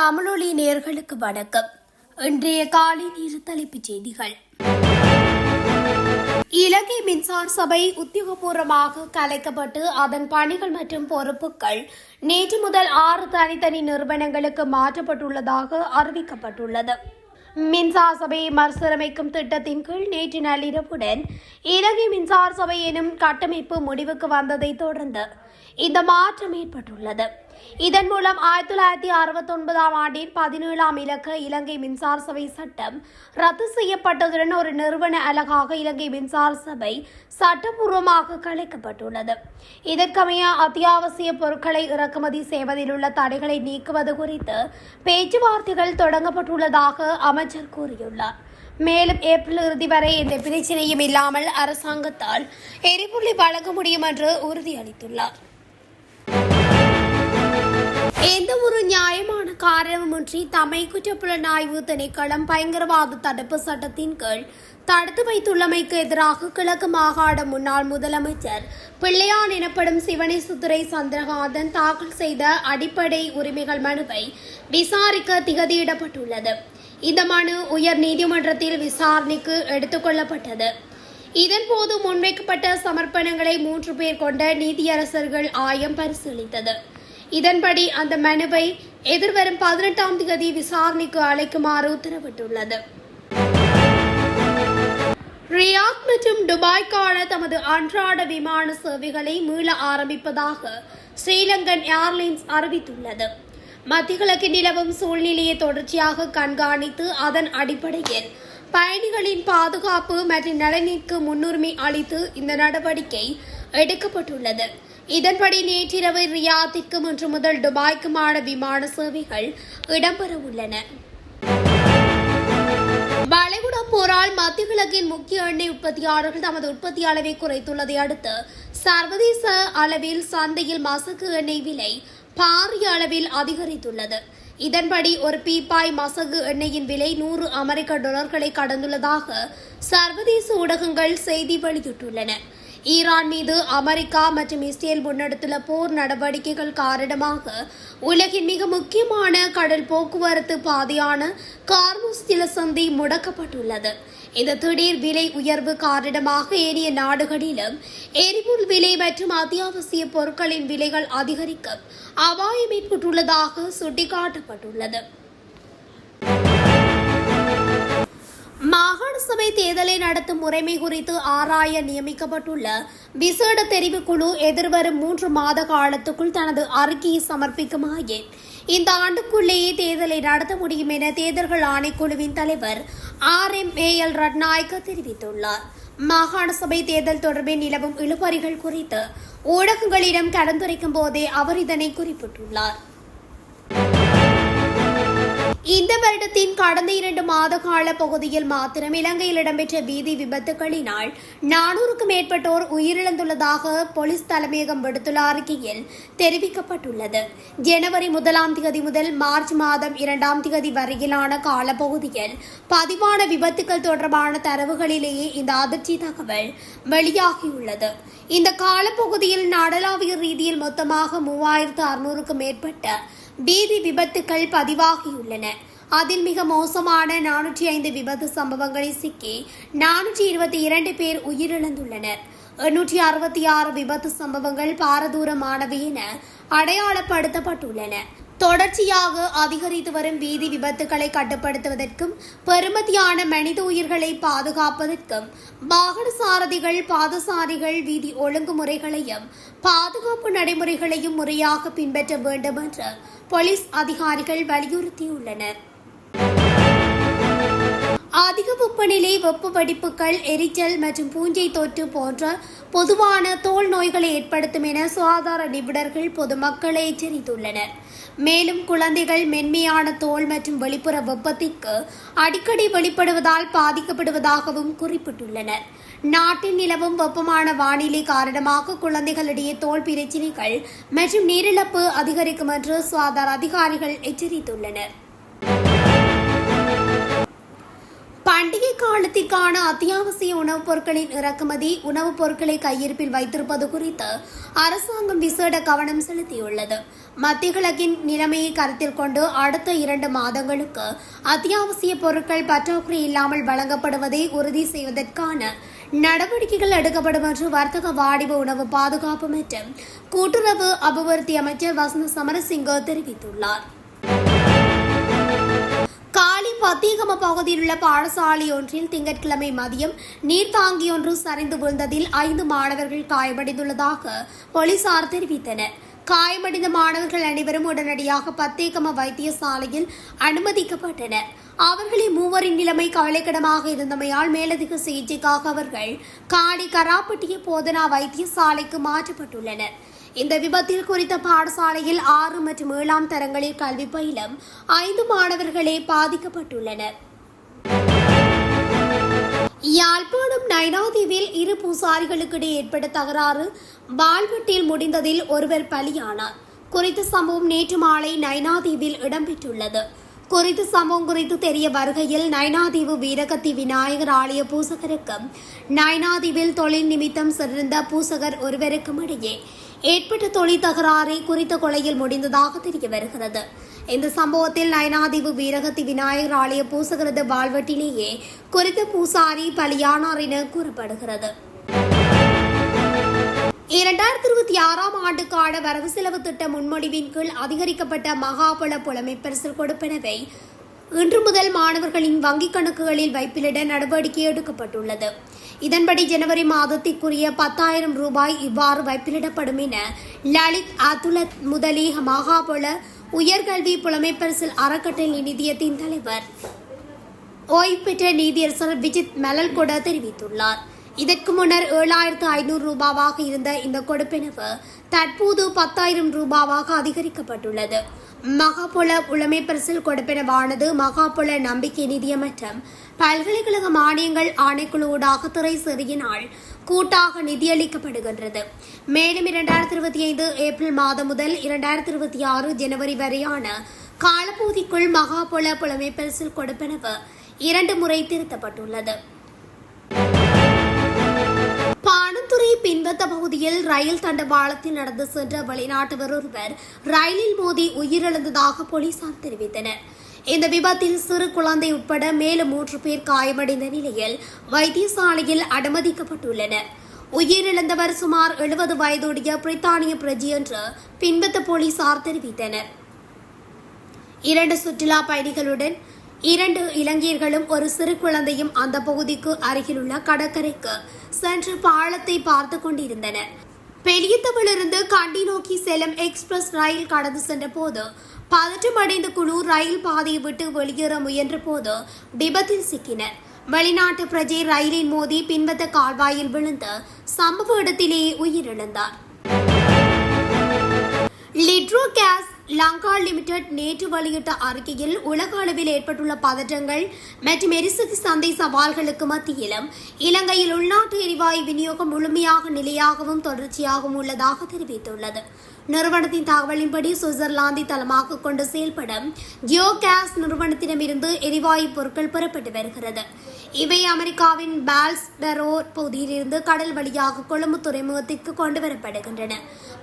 தமிழொலி நேயர்களுக்கு வணக்கம். இன்றைய காலை நேர தலைப்புச் செய்திகள். இலங்கை மின்சார சபை உத்தியோகபூர்வமாக கலைக்கப்பட்டு அதன் பணிகள் மற்றும் பொறுப்புகள் நேற்று முதல் 6 தனித்தனி நிறுவனங்களுக்கு மாற்றப்பட்டுள்ளதாக அறிவிக்கப்பட்டுள்ளது. மின்சார சபையை மறுசீரமைக்கும் திட்டத்தின் கீழ் நேற்று நள்ளிரவுடன் இலங்கை மின்சார சபை எனும் கட்டமைப்பு முடிவுக்கு வந்ததை தொடர்ந்து இந்த மாற்றம் ஏற்பட்டுள்ளது. இதன் மூலம் 1969 ஆண்டின் 17ஆம் இலக்க இலங்கை மின்சார சபை சட்டம் ரத்து செய்யப்பட்டதுடன் ஒரு நிறுவன அலகாக இலங்கை மின்சார சபை சட்டப்பூர்வமாக கலைக்கப்பட்டுள்ளது. இதற்கமைய அத்தியாவசிய பொருட்களை இறக்குமதி செய்வதில் உள்ள தடைகளை நீக்குவது குறித்து பேச்சுவார்த்தைகள் தொடங்கப்பட்டுள்ளதாக அமைச்சர் கூறியுள்ளார். மேலும் ஏப்ரல் இறுதி வரை எந்த பிரச்சனையும் இல்லாமல் அரசாங்கத்தால் எரிபொருளை வழங்க முடியும் என்று உறுதியளித்துள்ளார். எந்த ஒரு நியாயமான காரணமின்றி தம்மை குற்றப்புலனாய்வு திணைக்களம் பயங்கரவாத தடுப்பு சட்டத்தின் கீழ் தடுத்து வைத்துள்ளமைக்கு எதிராக கிழக்கு மாகாண முன்னாள் முதலமைச்சர் பிள்ளையான் எனப்படும் சிவனேசுத்துறை சந்திரகாந்தன் தாக்கல் செய்த அடிப்படை உரிமைகள் மனுவை விசாரிக்க திகதியிடப்பட்டுள்ளது. இந்த மனு உயர் நீதிமன்றத்தில் விசாரணைக்கு எடுத்துக் கொள்ளப்பட்டது. இதன்போது முன்வைக்கப்பட்ட சமர்ப்பணங்களை 3 பேர் கொண்ட நீதியரசர்கள் ஆயம் பரிசீலித்தது. இதன்படி அந்த மனுவை எதிர்வரும் 18ஆம் தேதி விசாரணைக்கு அழைக்குமாறு உத்தரவிட்டுள்ளது. ரியாத் மற்றும் துபாய்க்கான தமது அன்றாட விமான சேவைகளை மீள ஆரம்பிப்பதாக ஸ்ரீலங்கன் ஏர்லைன்ஸ் அறிவித்துள்ளது. மத்திய கிழக்கில் நிலவும் சூழ்நிலையை தொடர்ச்சியாக கண்காணித்து அதன் அடிப்படையில் பயணிகளின் பாதுகாப்பு மற்றும் நலனிற்கு முன்னுரிமை அளித்து இந்த நடவடிக்கை எடுக்கப்பட்டுள்ளது. இதன்படி நேற்றிரவு ரியாத்திற்கு 1 முதல் துபாய்க்குமான விமான சேவைகள் இடம்பெற உள்ளன. வளைகுடா போரால் மத்திய கிழக்கின் முக்கிய எண்ணெய் உற்பத்தியாளர்கள் தமது உற்பத்தி அளவை குறைத்துள்ளதை அடுத்து சர்வதேச அளவில் சந்தையில் மசகு எண்ணெய் விலை பாரிய அளவில் அதிகரித்துள்ளது. இதன்படி ஒரு பீப்பாய் மசகு எண்ணெயின் விலை $100 கடந்துள்ளதாக சர்வதேச ஊடகங்கள் செய்தி வெளியிட்டுள்ளன. ஈரான் மீது அமெரிக்கா மற்றும் இஸ்ரேல் முன்னெடுத்துள்ள போர் நடவடிக்கைகள் காரணமாக உலகின் மிக முக்கியமான கடல் போக்குவரத்து பாதையான கார்முஸ் ஜலசந்தி முடக்கப்பட்டுள்ளது. இந்த திடீர் விலை உயர்வு காரணமாக ஏனைய நாடுகளிலும் எரிபொருள் விலை மற்றும் அத்தியாவசிய பொருட்களின் விலைகள் அதிகரிக்க அபாயம் ஏற்பட்டுள்ளதாக சுட்டிக்காட்டப்பட்டுள்ளது. மாகாண சபை தேர்தலை நடத்தும் முறைமை குறித்து ஆராய நியமிக்கப்பட்டுள்ள விசேட தெரிவுக்குழு எதிர்வரும் 3 மாத காலத்துக்குள் தனது அறிக்கையை சமர்ப்பிக்குமாயின் இந்த ஆண்டுக்குள்ளேயே தேர்தலை நடத்த முடியும் என தேர்தல்கள் ஆணைக்குழுவின் தலைவர் RMAL ரட்நாயக்க தெரிவித்துள்ளார். மாகாண சபை தேர்தல் தொடர்பில் நிலவும் இழுபறிகள் குறித்து ஊடகங்களிடம் கலந்துரைக்கும் போதே அவர் இதனை குறிப்பிட்டுள்ளார். இந்த வருடத்தின் கடந்த 2 மாத கால பகுதியில் மாத்திரம் இலங்கையில் இடம்பெற்ற வீதி விபத்துகளினால் 400க்கும் மேற்பட்டோர் உயிரிழந்துள்ளதாக போலீஸ் தலைமையகம் விடுத்துள்ள அறிக்கையில் தெரிவிக்கப்பட்டுள்ளது. ஜனவரி 1ஆம் தேதி முதல் மார்ச் மாதம் 2ஆம் தேதி வரையிலான காலப்பகுதியில் பதிவான விபத்துகள் தொடர்பான தரவுகளிலேயே இந்த அதிர்ச்சி தகவல் வெளியாகியுள்ளது. இந்த காலப்பகுதியில் நாடளாவிய ரீதியில் மொத்தமாக 3600க்கும் மேற்பட்ட வீதி விபத்துக்கள் பதிவாகியுள்ளன. அதில் மிக மோசமான 405 விபத்து சம்பவங்களில் சிக்கி 422 பேர் உயிரிழந்துள்ளனர். 866 விபத்து சம்பவங்கள் பாரதூரமானவை என அடையாளப்படுத்தப்பட்டுள்ளன. தொடர்ச்சியாக அதிகரித்து வரும் வீதி விபத்துக்களை கட்டுப்படுத்துவதற்கும் பெறுமதியான மனித உயிர்களை பாதுகாப்பதற்கும் வாகன சாரதிகள் பாதசாரிகள் வீதி ஒழுங்குமுறைகளையும் பாதுகாப்பு நடைமுறைகளையும் முறையாக பின்பற்ற வேண்டும் என்று போலீஸ் அதிகாரிகள் வலியுறுத்தியுள்ளனர். அதிக வெப்பநிலை, வெப்ப வெடிப்புகள், எரிச்சல் மற்றும் பூஞ்சை தொற்று போன்ற பொதுவான தோல் நோய்களை ஏற்படுத்தும் என சுகாதார நிபுணர்கள் பொதுமக்களை எச்சரித்துள்ளனர். மேலும் குழந்தைகள் மென்மையான தோல் மற்றும் வெளிப்புற வெப்பத்திற்கு அடிக்கடி வெளிப்படுவதால் பாதிக்கப்படுவதாகவும் குறிப்பிட்டுள்ளனர். நாட்டில் நிலவும் வெப்பமான வானிலை காரணமாக குழந்தைகளிடையே தோல் பிரச்சினைகள் மற்றும் நீரிழப்பு அதிகரிக்கும் என்று சுகாதார அதிகாரிகள் எச்சரித்துள்ளனர். பண்டிகை காலத்திற்கான அத்தியாவசிய உணவுப் பொருட்களின் இறக்குமதி, உணவுப் பொருட்களை கையிருப்பில் வைத்திருப்பது குறித்து அரசாங்கம் விசேட கவனம் செலுத்தியுள்ளது. மத்திய கிழக்கின் நிலைமையை கருத்தில் கொண்டு அடுத்த 2 மாதங்களுக்கு அத்தியாவசிய பொருட்கள் பற்றாக்குறை இல்லாமல் வழங்கப்படுவதை உறுதி செய்வதற்கான நடவடிக்கைகள் எடுக்கப்படும் என்று வர்த்தக, வாணிப, உணவு பாதுகாப்பு மற்றும் கூட்டுறவு அபிவிருத்தி அமைச்சர் வசந்த சமரசிங்க தெரிவித்துள்ளார். காலி பத்திகம பகுதியில் உள்ள பாடசாலை ஒன்றில் திங்கட்கிழமை மதியம் நீர்த்தாங்கியொன்று சரிந்து விழுந்ததில் 5 மாணவர்கள் காயமடைந்துள்ளதாக போலீசார் தெரிவித்தனர். காயமடைந்த மாணவர்கள் அனைவரும் உடனடியாக பத்தேகம வைத்தியசாலையில் அனுமதிக்கப்பட்டனர். அவர்களில் 3 நிலைமை கவலைக்கிடமாக இருந்தமையால் மேலதிக சிகிச்சைக்காக அவர்கள் காலி கராப்பட்டிய போதனா வைத்தியசாலைக்கு மாற்றப்பட்டுள்ளனர். இந்த விபத்தில் குறித்த பாடசாலையில் 6 மற்றும் 7ஆம் தரங்களில் கல்வி பயிலும் 5 மாணவர்களே பாதிக்கப்பட்டுள்ளனர். யாழ்ப்பாணம் நைனாதீவில் 2 பூசாரிகளுக்கிடையே ஏற்பட்ட தகராறு வாள்வெட்டில் முடிந்ததில் ஒருவர் பலியானார். குறித்த சம்பவம் நேற்று மாலை நைனாதீவில் இடம்பெற்றுள்ளது. குறித்த சம்பவம் குறித்து தெரிய வருகையில் நைனாதீவு வீரகத்தி விநாயகர் ஆலய பூசகருக்கும் நைனாதீவில் தொழில் நிமித்தம் சென்றிருந்த பூசகர் ஒருவருக்கும் இடையே ஏற்பட்ட தொழில் தகராறு குறித்த கொலையில் முடிந்ததாக தெரிய வருகிறது. இந்த சம்பவத்தில் நைனாதீவு வீரகத்தி விநாயகர் ஆலய பூசகரது வாழ்வெட்டிலேயே குறித்த பூசாரி பலியானார் என கூறப்படுகிறது. 2026ஆம் ஆண்டுக்கான வரவு செலவு திட்ட முன்மொழிவின் கீழ் அதிகரிக்கப்பட்ட மகாபல புலமை பரிசில் கொடுப்பனவை இன்று முதல் மாணவர்களின் வங்கிக் கணக்குகளில் வைப்பிலிட நடவடிக்கை எடுக்கப்பட்டுள்ளது. இதன்படி ஜனவரி மாதத்திற்குரிய 10,000 ரூபாய் இவ்வாறு வைப்பிலிடப்படும் என லலித் அதுலத் முதலி மகாபல உயர்கல்வி புலமை பரிசில் அறக்கட்டளை நிதியத்தின் தலைவர் ஓய்வு பெற்ற நீதியரசர் விஜித் மெலல்கொட தெரிவித்துள்ளார். இதற்கு முன்னர் 7,500 ரூபாவாக இருந்த இந்த கொடுப்பனவு தற்போது 10,000 ரூபாவாக அதிகரிக்கப்பட்டுள்ளது. மகாபுல புலமை பரிசில் கொடுப்பனவானது மகாபுல நம்பிக்கை நிதியம் மற்றும் பல்கலைக்கழக மானியங்கள் ஆணைக்குழுவூடாக துறை சிறியினால் கூட்டாக நிதியளிக்கப்படுகின்றது. மேலும் 2025 ஏப்ரல் மாதம் முதல் 2026 ஜனவரி வரையான காலப்பகுதிக்குள் மகாபுல புலமை பரிசில் கொடுப்பனவு 2 முறை திருத்தப்பட்டுள்ளது. பாணந்துறை பின்பத்த பகுதியில் ரயில் தண்டவாளத்தில் நடந்து சென்ற வெளிநாட்டவர் ஒருவர் ரயிலில் மோதி உயிரிழந்ததாக போலீசார் தெரிவித்தனர். இந்த விபத்தில் சிறு குழந்தை உட்பட மேலும் 3 பேர் காயமடைந்த நிலையில் வைத்தியசாலையில் அனுமதிக்கப்பட்டுள்ளனர். உயிரிழந்தவர் சுமார் 70 வயதுடைய பிரித்தானிய பிரஜை என்று பின்பத்த போலீசார் தெரிவித்தனர். 2 சுற்றுலா பயணிகளுடன் 2 இலங்கையர்களும் ஒரு சிறு குழந்தையும் அந்த பகுதிக்கு அருகிலுள்ள கடற்கரைக்கு சென்று பாலத்தை பார்த்து கொண்டிருந்தனர். பெலியத்தவிலிருந்து கண்டி நோக்கி செல்லும் எக்ஸ்பிரஸ் ரயில் கடந்து சென்ற போது பதற்றமடைந்த குழு ரயில் பாதையை விட்டு வெளியேற முயன்ற போது விபத்தில் சிக்கினர். வெளிநாட்டு பிரஜை ரயிலின் மோதி பின்பத்த கால்வாயில் விழுந்து சம்பவ இடத்திலேயே உயிரிழந்தார். லிட்ரோ கேஸ் லங்கா லிமிடெட் நேற்று வெளியிட்ட அறிக்கையில் உலக அளவில் ஏற்பட்டுள்ள பதற்றங்கள் மற்றும் எரிசக்தி சந்தை சவால்களுக்கு மத்தியிலும் இலங்கையில் உள்நாட்டு எரிவாயு விநியோகம் முழுமையாக நிலையாகவும் தொடர்ச்சியாகவும் உள்ளதாக தெரிவித்துள்ளது. நிறுவனத்தின் தகவலின்படி சுவிட்சர்லாந்தை தளமாக கொண்டு செயல்படும் ஜியோ கேஸ் நிறுவனத்திடமிருந்து எரிவாயு பொருட்கள் பெறப்பட்டு வருகிறது. இவை அமெரிக்காவின் பால்ஸ்பெரோ பகுதியிலிருந்து கடல் வழியாக கொழும்பு துறைமுகத்திற்கு கொண்டு வரப்படுகின்றன.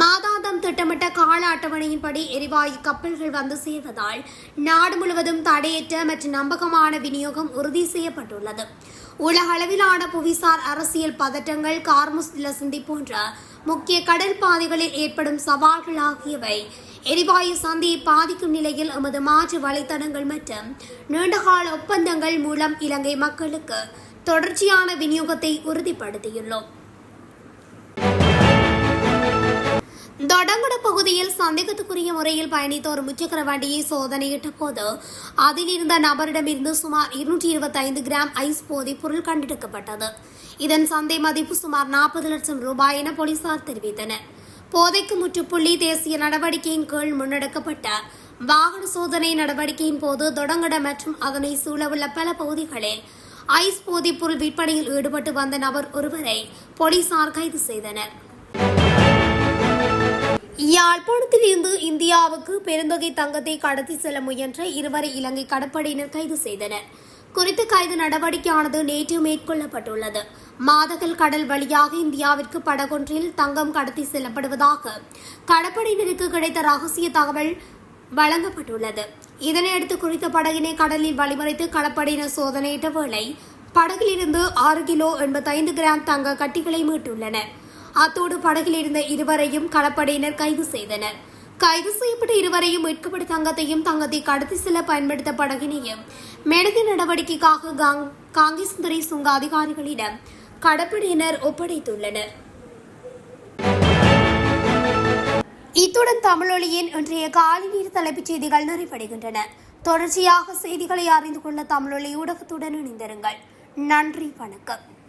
மாதாந்தம் திட்டமிட்ட கால அட்டவணையின்படி எரிவாயு கப்பல்கள் வந்து சேர்வதால் நாடு முழுவதும் தடையற்ற மற்றும் நம்பகமான விநியோகம் உறுதி செய்யப்பட்டுள்ளது. உலக அளவிலான புவிசார் அரசியல் பதற்றங்கள், கார்முஸ் லசந்தி போன்ற முக்கிய கடல் பாதைகளில் ஏற்படும் சவால்கள் ஆகியவை எரிவாயு சந்தையை பாதிக்கும் நிலையில் எமது மாற்று வலைத்தளங்கள் மற்றும் நீண்டகால ஒப்பந்தங்கள் மூலம் இலங்கை மக்களுக்கு தொடர்ச்சியான விநியோகத்தை உறுதிப்படுத்தியுள்ளோம். தொடங்கட பகுதியில் சந்தேகத்துக்குரிய முறையில் பயணித்த ஒரு முச்சக்கர வண்டியை சோதனையிட்ட போது அதில் இருந்த நபரிடமிருந்து சுமார் 225 கிராம் ஐஸ் போதைப் பொருள் கண்டெடுக்கப்பட்டது. இதன் சந்தை மதிப்பு சுமார் 40 லட்சம் ரூபாய் என போலீசார் தெரிவித்தனர். போதைக்கு முற்றுப்புள்ளி தேசிய நடவடிக்கையின் கீழ் முன்னெடுக்கப்பட்ட வாகன சோதனை நடவடிக்கையின் போது தொடங்கட மற்றும் அதனை சூழவுள்ள பல பகுதிகளில் ஐஸ் போதைப் பொருள் விற்பனையில் ஈடுபட்டு வந்த நபர் ஒருவரை போலீசார் கைது செய்தனர். யாழ்ப்பாணத்தில் இருந்து இந்தியாவுக்கு பெருந்தொகை தங்கத்தை கடத்தி செல்ல முயன்ற 2 இலங்கை கடற்படையினர் கைது செய்தனர். குறித்த கைது நடவடிக்கையானது நேற்று மேற்கொள்ளப்பட்டுள்ளது. மாதகல் கடல் வழியாக இந்தியாவிற்கு படகொன்றில் தங்கம் கடத்தி செல்லப்படுவதாக கடற்படையினருக்கு கிடைத்த ரகசிய தகவல் வழங்கப்பட்டுள்ளது. இதனையடுத்து குறித்த படகினை கடலில் வழிமறைத்து கடற்படையினர் சோதனையிட்ட வேளை படகிலிருந்து 6 கிலோ 85 கிராம் தங்க கட்டிகளை மீட்டுள்ளனர். அத்தோடு படகில் இருந்த இருவரையும் கடற்படையினர் கைது செய்தனர். கைது செய்யப்பட்ட இருவரையும் மீட்கப்பட்ட தங்கத்தை கடத்தி செல்ல பயன்படுத்த படகினையும் மேலதிக நடவடிக்கைக்காக காங்கேசந்துறை சுங்க அதிகாரிகளிடம் கடற்படையினர் ஒப்படைத்துள்ளனர். இத்துடன் தமிழொலியின் இன்றைய காலை நேர தலைப்புச் செய்திகள் நிறைவடைகின்றன. தொடர்ச்சியாக செய்திகளை அறிந்து கொள்ள தமிழொலி ஊடகத்துடன் இணைந்திருங்கள். நன்றி, வணக்கம்.